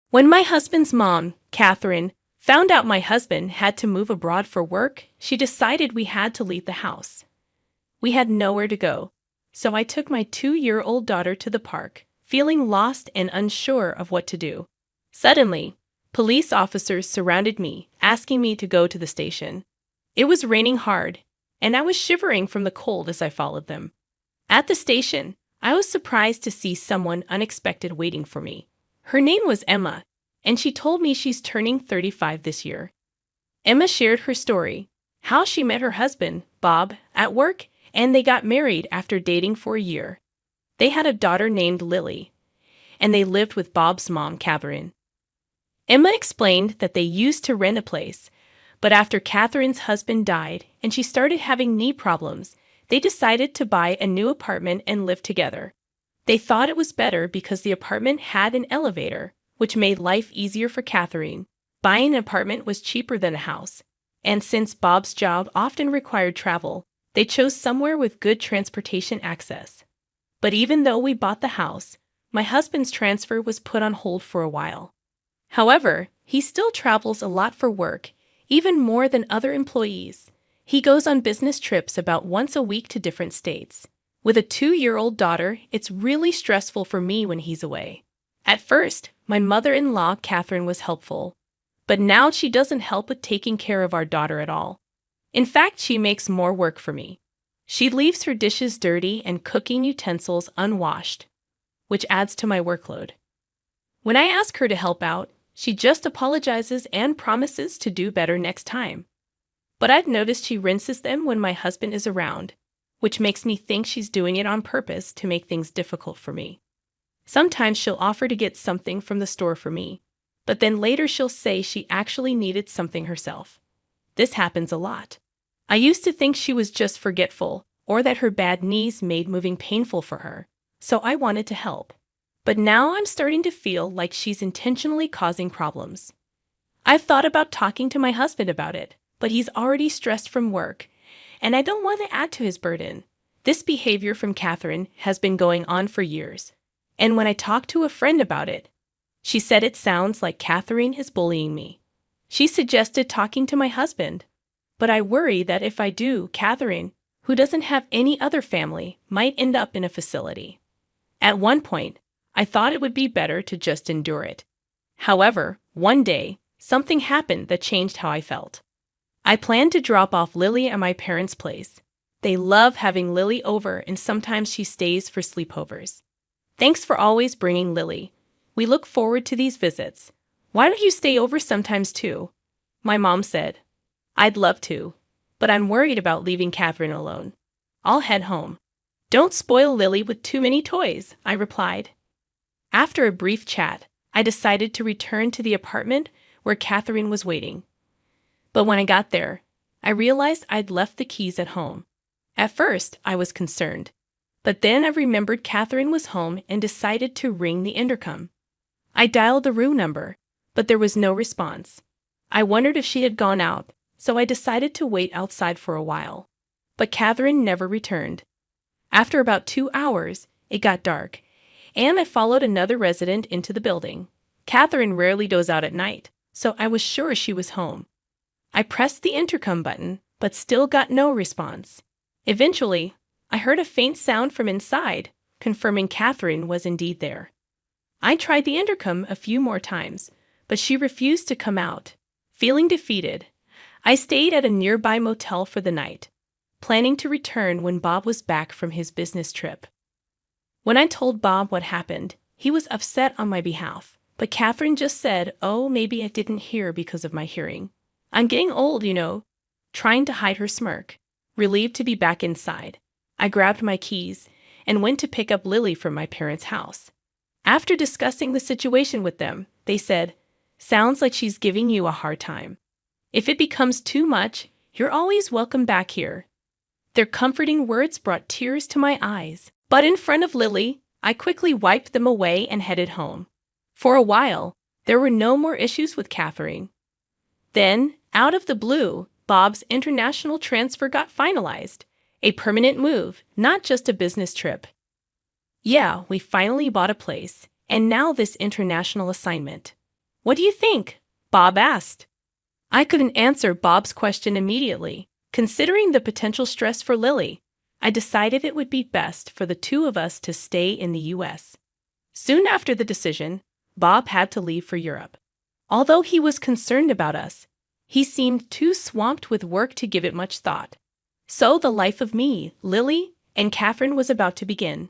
When my husband's mom, Catherine, found out my husband had to move abroad for work, she decided we had to leave the house. We had nowhere to go, so I took my 2-year-old daughter to the park, feeling lost and unsure of what to do. Suddenly, police officers surrounded me, asking me to go to the station. It was raining hard, and I was shivering from the cold as I followed them. At the station, I was surprised to see someone unexpected waiting for me. Her name was Emma, and she told me she's turning 35 this year. Emma shared her story, how she met her husband, Bob, at work, and they got married after dating for a year. They had a daughter named Lily, and they lived with Bob's mom, Catherine. Emma explained that they used to rent a place, but after Catherine's husband died and she started having knee problems, they decided to buy a new apartment and live together. They thought it was better because the apartment had an elevator, which made life easier for Catherine. Buying an apartment was cheaper than a house, and since Bob's job often required travel, they chose somewhere with good transportation access. But even though we bought the house, my husband's transfer was put on hold for a while. However, he still travels a lot for work, even more than other employees. He goes on business trips about once a week to different states. With a 2-year-old daughter, it's really stressful for me when he's away. At first, my mother-in-law, Catherine, was helpful, but now she doesn't help with taking care of our daughter at all. In fact, she makes more work for me. She leaves her dishes dirty and cooking utensils unwashed, which adds to my workload. When I ask her to help out, she just apologizes and promises to do better next time. But I've noticed she rinses them when my husband is around, which makes me think she's doing it on purpose to make things difficult for me. Sometimes she'll offer to get something from the store for me, but then later she'll say she actually needed something herself. This happens a lot. I used to think she was just forgetful, or that her bad knees made moving painful for her, so I wanted to help. But now I'm starting to feel like she's intentionally causing problems. I've thought about talking to my husband about it, but he's already stressed from work, and I don't want to add to his burden. This behavior from Catherine has been going on for years, and when I talked to a friend about it, she said it sounds like Catherine is bullying me. She suggested talking to my husband, but I worry that if I do, Catherine, who doesn't have any other family, might end up in a facility. At one point, I thought it would be better to just endure it. However, one day, something happened that changed how I felt. I planned to drop off Lily at my parents' place. They love having Lily over, and sometimes she stays for sleepovers. Thanks for always bringing Lily. We look forward to these visits. Why don't you stay over sometimes too? My mom said. I'd love to, but I'm worried about leaving Catherine alone. I'll head home. Don't spoil Lily with too many toys, I replied. After a brief chat, I decided to return to the apartment where Catherine was waiting. But when I got there, I realized I'd left the keys at home. At first, I was concerned, but then I remembered Catherine was home and decided to ring the intercom. I dialed the room number, but there was no response. I wondered if she had gone out, so I decided to wait outside for a while. But Catherine never returned. After about 2 hours, it got dark, and I followed another resident into the building. Catherine rarely goes out at night, so I was sure she was home. I pressed the intercom button, but still got no response. Eventually, I heard a faint sound from inside, confirming Catherine was indeed there. I tried the intercom a few more times, but she refused to come out. Feeling defeated, I stayed at a nearby motel for the night, planning to return when Bob was back from his business trip. When I told Bob what happened, he was upset on my behalf, but Catherine just said, "Oh, maybe I didn't hear because of my hearing. I'm getting old, you know," trying to hide her smirk. Relieved to be back inside, I grabbed my keys and went to pick up Lily from my parents' house. After discussing the situation with them, they said, "Sounds like she's giving you a hard time. If it becomes too much, you're always welcome back here." Their comforting words brought tears to my eyes, but in front of Lily, I quickly wiped them away and headed home. For a while, there were no more issues with Catherine. Then, out of the blue, Bob's international transfer got finalized. A permanent move, not just a business trip. Yeah, we finally bought a place, and now this international assignment. What do you think? Bob asked. I couldn't answer Bob's question immediately. Considering the potential stress for Lily, I decided it would be best for the two of us to stay in the US. Soon after the decision, Bob had to leave for Europe. Although he was concerned about us, he seemed too swamped with work to give it much thought. So the life of me, Lily, and Catherine was about to begin.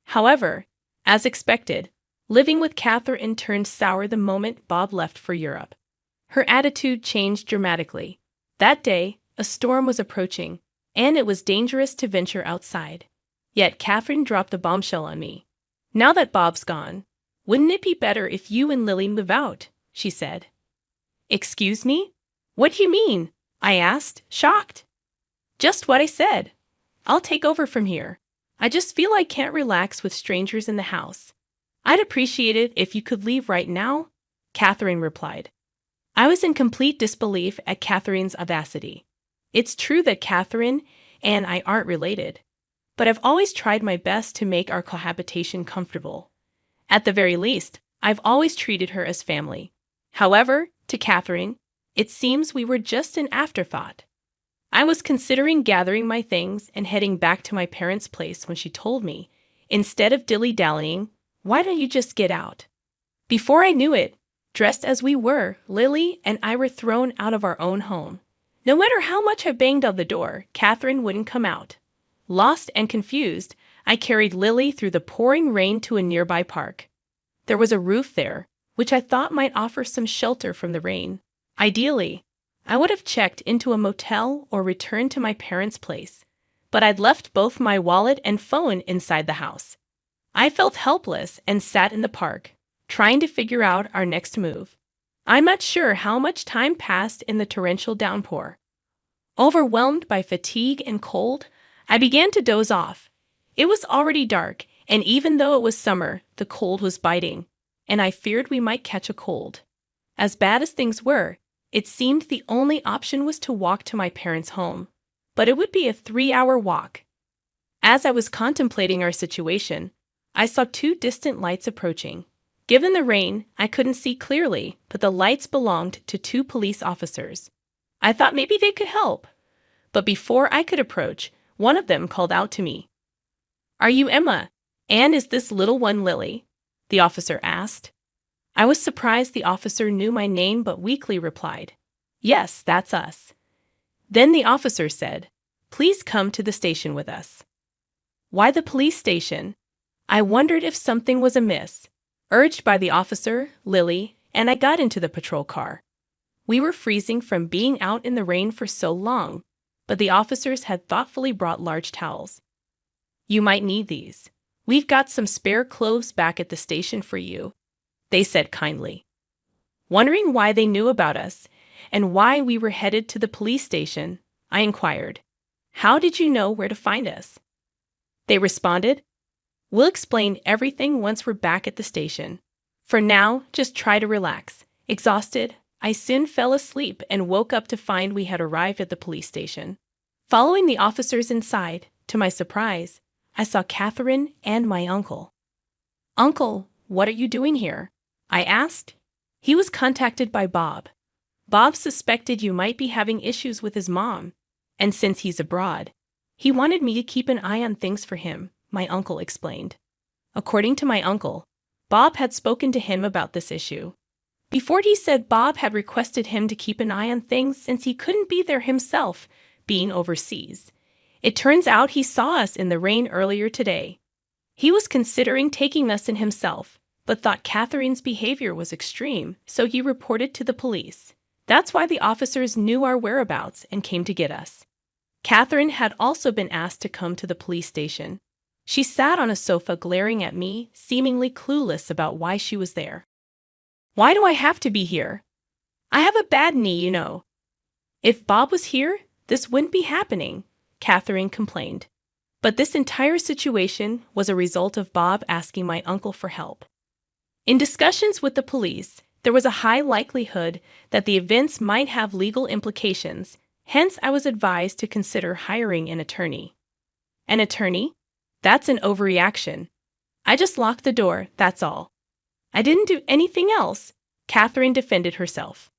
However, as expected, living with Catherine turned sour the moment Bob left for Europe. Her attitude changed dramatically. That day, a storm was approaching, and it was dangerous to venture outside. Yet Catherine dropped a bombshell on me. Now that Bob's gone, wouldn't it be better if you and Lily move out? She said. Excuse me? What do you mean? I asked, shocked. Just what I said. I'll take over from here. I just feel I can't relax with strangers in the house. I'd appreciate it if you could leave right now, Catherine replied. I was in complete disbelief at Catherine's audacity. It's true that Catherine and I aren't related, but I've always tried my best to make our cohabitation comfortable. At the very least, I've always treated her as family. However, to Catherine, it seems we were just an afterthought. I was considering gathering my things and heading back to my parents' place when she told me, instead of dilly-dallying, why don't you just get out? Before I knew it, dressed as we were, Lily and I were thrown out of our own home. No matter how much I banged on the door, Catherine wouldn't come out. Lost and confused, I carried Lily through the pouring rain to a nearby park. There was a roof there, which I thought might offer some shelter from the rain. Ideally, I would have checked into a motel or returned to my parents' place, but I'd left both my wallet and phone inside the house. I felt helpless and sat in the park, trying to figure out our next move. I'm not sure how much time passed in the torrential downpour. Overwhelmed by fatigue and cold, I began to doze off. It was already dark, and even though it was summer, the cold was biting, and I feared we might catch a cold. As bad as things were, it seemed the only option was to walk to my parents' home, but it would be a 3-hour walk. As I was contemplating our situation, I saw 2 distant lights approaching. Given the rain, I couldn't see clearly, but the lights belonged to 2 police officers. I thought maybe they could help. But before I could approach, one of them called out to me. Are you Emma? And is this little one Lily? The officer asked. I was surprised the officer knew my name but weakly replied, Yes, that's us. Then the officer said, Please come to the station with us. Why the police station? I wondered if something was amiss. Urged by the officer, Lily, and I got into the patrol car. We were freezing from being out in the rain for so long, but the officers had thoughtfully brought large towels. You might need these. We've got some spare clothes back at the station for you, they said kindly. Wondering why they knew about us and why we were headed to the police station, I inquired, How did you know where to find us? They responded, We'll explain everything once we're back at the station. For now, just try to relax. Exhausted, I soon fell asleep and woke up to find we had arrived at the police station. Following the officers inside, to my surprise, I saw Catherine and my uncle. Uncle, what are you doing here? I asked. He was contacted by Bob. Bob suspected you might be having issues with his mom, and since he's abroad, he wanted me to keep an eye on things for him, my uncle explained. According to my uncle, Bob had spoken to him about this issue. Before he said Bob had requested him to keep an eye on things since he couldn't be there himself, being overseas. It turns out he saw us in the rain earlier today. He was considering taking us in himself, but thought Catherine's behavior was extreme, so he reported to the police. That's why the officers knew our whereabouts and came to get us. Catherine had also been asked to come to the police station. She sat on a sofa glaring at me, seemingly clueless about why she was there. Why do I have to be here? I have a bad knee, you know. If Bob was here, this wouldn't be happening, Catherine complained. But this entire situation was a result of Bob asking my uncle for help. In discussions with the police, there was a high likelihood that the events might have legal implications, hence I was advised to consider hiring an attorney. An attorney? That's an overreaction. I just locked the door, that's all. I didn't do anything else. Catherine defended herself.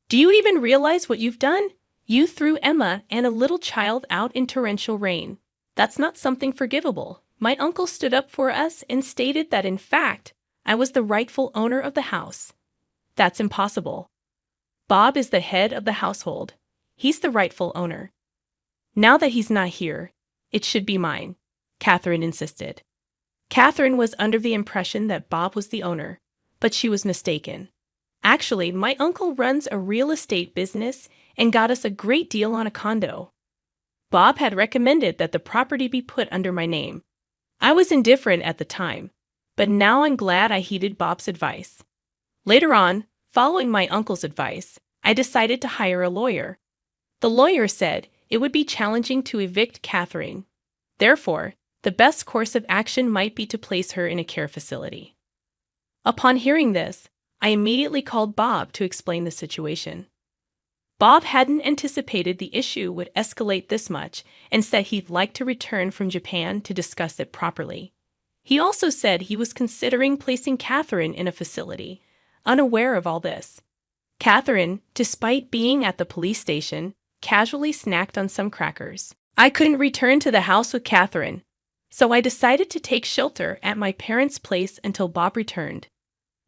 Do you even realize what you've done? You threw Emma and a little child out in torrential rain. That's not something forgivable. My uncle stood up for us and stated that in fact, I was the rightful owner of the house. That's impossible. Bob is the head of the household. He's the rightful owner. Now that he's not here, it should be mine, Catherine insisted. Catherine was under the impression that Bob was the owner, but she was mistaken. Actually, my uncle runs a real estate business and got us a great deal on a condo. Bob had recommended that the property be put under my name. I was indifferent at the time, but now I'm glad I heeded Bob's advice. Later on, following my uncle's advice, I decided to hire a lawyer. The lawyer said it would be challenging to evict Catherine. Therefore, the best course of action might be to place her in a care facility. Upon hearing this, I immediately called Bob to explain the situation. Bob hadn't anticipated the issue would escalate this much and said he'd like to return from Japan to discuss it properly. He also said he was considering placing Catherine in a facility, unaware of all this. Catherine, despite being at the police station, casually snacked on some crackers. I couldn't return to the house with Catherine, so I decided to take shelter at my parents' place until Bob returned.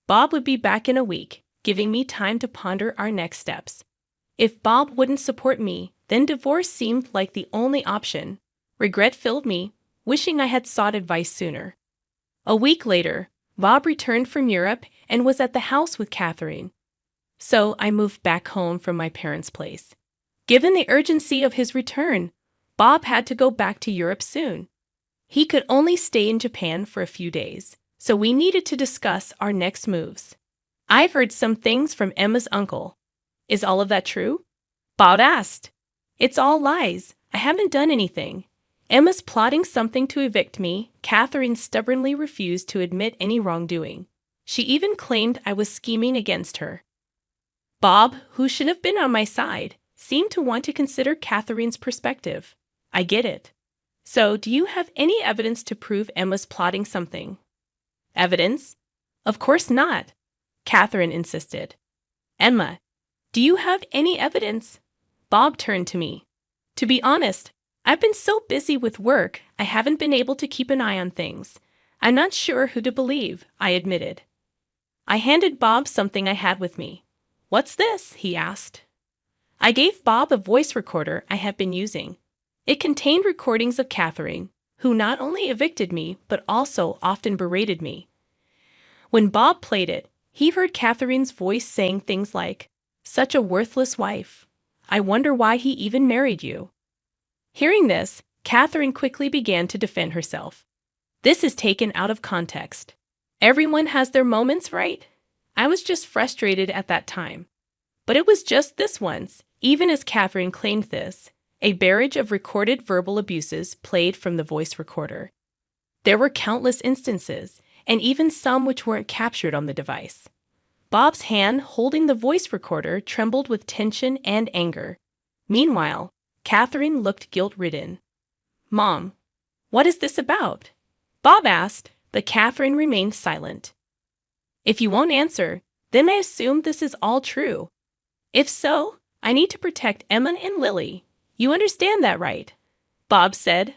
Bob would be back in a week, giving me time to ponder our next steps. If Bob wouldn't support me, then divorce seemed like the only option. Regret filled me, wishing I had sought advice sooner. A week later, Bob returned from Europe and was at the house with Catherine. So I moved back home from my parents' place. Given the urgency of his return, Bob had to go back to Europe soon. He could only stay in Japan for a few days, so we needed to discuss our next moves. I've heard some things from Emma's uncle. Is all of that true? Bob asked. It's all lies. I haven't done anything. Emma's plotting something to evict me. Catherine stubbornly refused to admit any wrongdoing. She even claimed I was scheming against her. Bob, who should have been on my side, seemed to want to consider Catherine's perspective. I get it. So, do you have any evidence to prove Emma's plotting something? Evidence? Of course not, Catherine insisted. Emma, do you have any evidence? Bob turned to me. To be honest, I've been so busy with work, I haven't been able to keep an eye on things. I'm not sure who to believe, I admitted. I handed Bob something I had with me. What's this? He asked. I gave Bob a voice recorder I had been using. It contained recordings of Catherine, who not only evicted me, but also often berated me. When Bob played it, he heard Catherine's voice saying things like, "Such a worthless wife. I wonder why he even married you." Hearing this, Catherine quickly began to defend herself. This is taken out of context. Everyone has their moments, right? I was just frustrated at that time. But it was just this once, even as Catherine claimed this, a barrage of recorded verbal abuses played from the voice recorder. There were countless instances, and even some which weren't captured on the device. Bob's hand holding the voice recorder trembled with tension and anger. Meanwhile, Catherine looked guilt-ridden. "Mom, what is this about?" Bob asked, but Catherine remained silent. "If you won't answer, then I assume this is all true. If so, I need to protect Emma and Lily. You understand that, right?" Bob said.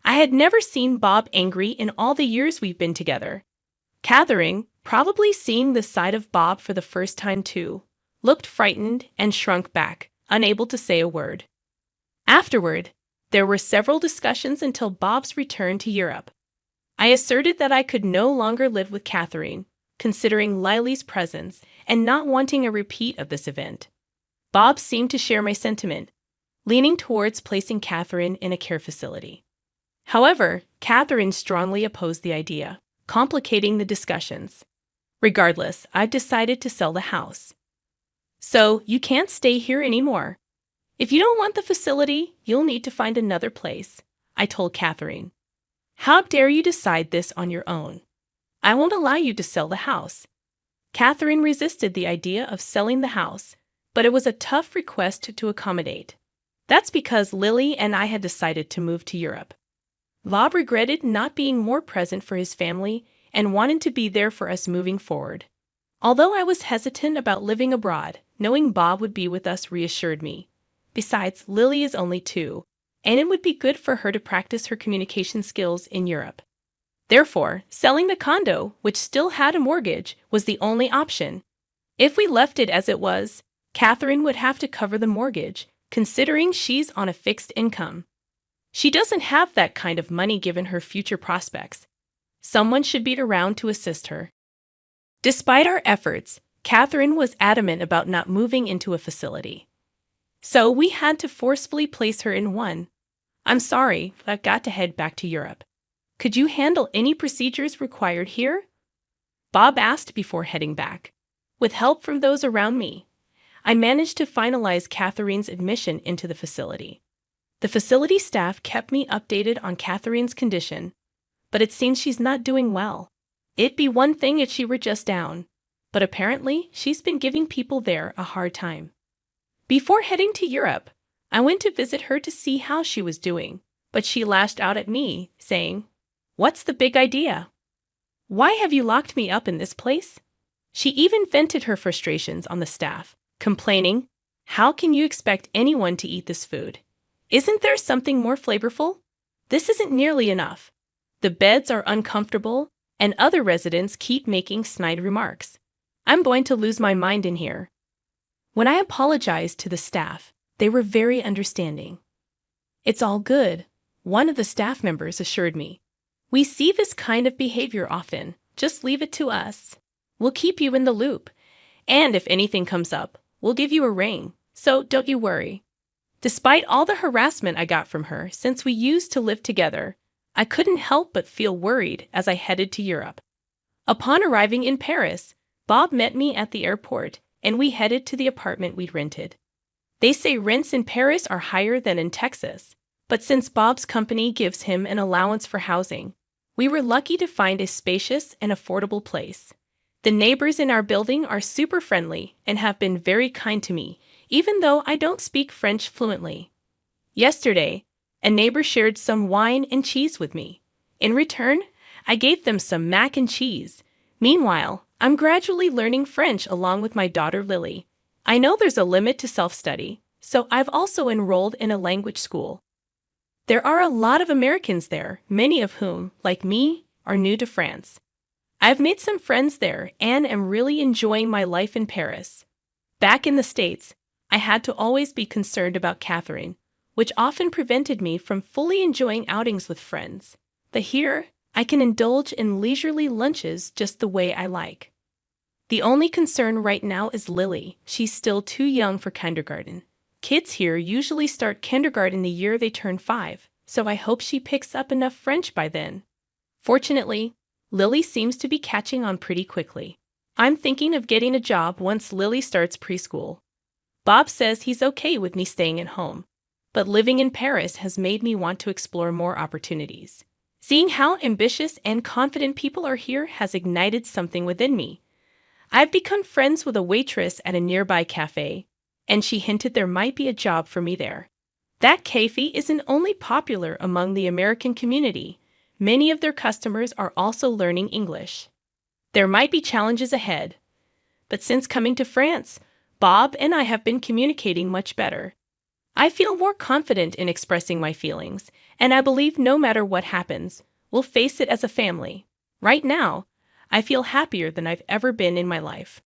I had never seen Bob angry in all the years we've been together. Catherine, probably seeing this side of Bob for the first time too, looked frightened and shrunk back, unable to say a word. Afterward, there were several discussions until Bob's return to Europe. I asserted that I could no longer live with Catherine, considering Lily's presence and not wanting a repeat of this event. Bob seemed to share my sentiment, leaning towards placing Catherine in a care facility. However, Catherine strongly opposed the idea, complicating the discussions. Regardless, I've decided to sell the house. "So, you can't stay here anymore. If you don't want the facility, you'll need to find another place," I told Catherine. "How dare you decide this on your own? I won't allow you to sell the house." Catherine resisted the idea of selling the house, but it was a tough request to accommodate. That's because Lily and I had decided to move to Europe. Bob regretted not being more present for his family and wanted to be there for us moving forward. Although I was hesitant about living abroad, knowing Bob would be with us reassured me. Besides, Lily is only 2, and it would be good for her to practice her communication skills in Europe. Therefore, selling the condo, which still had a mortgage, was the only option. If we left it as it was, Catherine would have to cover the mortgage, considering she's on a fixed income. She doesn't have that kind of money given her future prospects. Someone should be around to assist her. Despite our efforts, Catherine was adamant about not moving into a facility. So we had to forcefully place her in one. I'm sorry, but I've got to head back to Europe. Could you handle any procedures required here? Bob asked before heading back. With help from those around me, I managed to finalize Catherine's admission into the facility. The facility staff kept me updated on Catherine's condition, but it seems she's not doing well. It'd be one thing if she were just down, but apparently she's been giving people there a hard time. Before heading to Europe, I went to visit her to see how she was doing, but she lashed out at me, saying, "What's the big idea? Why have you locked me up in this place?" She even vented her frustrations on the staff, complaining, "How can you expect anyone to eat this food? Isn't there something more flavorful? This isn't nearly enough. The beds are uncomfortable, and other residents keep making snide remarks. I'm going to lose my mind in here." When I apologized to the staff, they were very understanding. "It's all good," one of the staff members assured me. "We see this kind of behavior often. Just leave it to us. We'll keep you in the loop. And if anything comes up, we'll give you a ring. So don't you worry." Despite all the harassment I got from her since we used to live together, I couldn't help but feel worried as I headed to Europe. Upon arriving in Paris, Bob met me at the airport, and we headed to the apartment we'd rented. They say rents in Paris are higher than in Texas, but since Bob's company gives him an allowance for housing, we were lucky to find a spacious and affordable place. The neighbors in our building are super friendly and have been very kind to me, even though I don't speak French fluently. Yesterday, a neighbor shared some wine and cheese with me. In return, I gave them some mac and cheese. Meanwhile, I'm gradually learning French along with my daughter Lily. I know there's a limit to self-study, so I've also enrolled in a language school. There are a lot of Americans there, many of whom, like me, are new to France. I've made some friends there and am really enjoying my life in Paris. Back in the States, I had to always be concerned about Catherine, which often prevented me from fully enjoying outings with friends. But here, I can indulge in leisurely lunches just the way I like. The only concern right now is Lily. She's still too young for kindergarten. Kids here usually start kindergarten the year they turn 5, so I hope she picks up enough French by then. Fortunately, Lily seems to be catching on pretty quickly. I'm thinking of getting a job once Lily starts preschool. Bob says he's okay with me staying at home, but living in Paris has made me want to explore more opportunities. Seeing how ambitious and confident people are here has ignited something within me. I've become friends with a waitress at a nearby cafe, and she hinted there might be a job for me there. That cafe isn't only popular among the American community, many of their customers are also learning English. There might be challenges ahead, but since coming to France, Bob and I have been communicating much better. I feel more confident in expressing my feelings, and I believe no matter what happens, we'll face it as a family. Right now, I feel happier than I've ever been in my life.